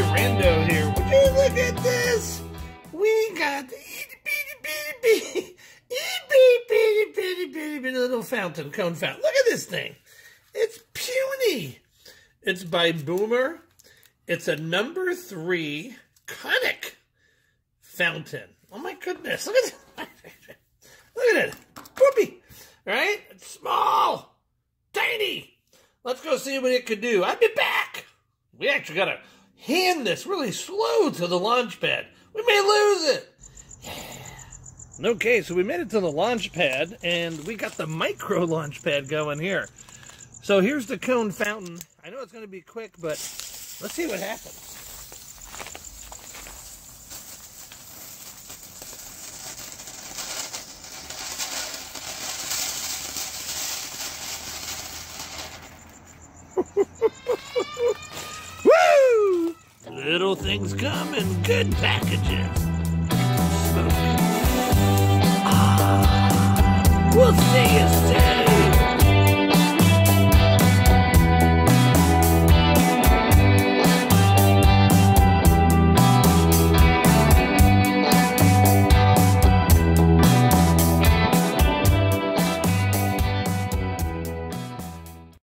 Rando here. Would you look at this? We got the itty bitty little fountain, cone fountain. Look at this thing. It's puny. It's by BOOMER. It's a number 3 Conic fountain. Oh my goodness. Look at it. Look at it. Poopy. Right? It's small. Tiny. Let's go see what it could do. I'll be back. We actually got to hand this really slow to the launch pad. We may lose it. Yeah. Okay, so we made it to the launch pad, and we got the micro launch pad going here. So here's the cone fountain. I know it's going to be quick, but let's see what happens. Woo! Little things come in good packages. Smoke. We'll see you soon.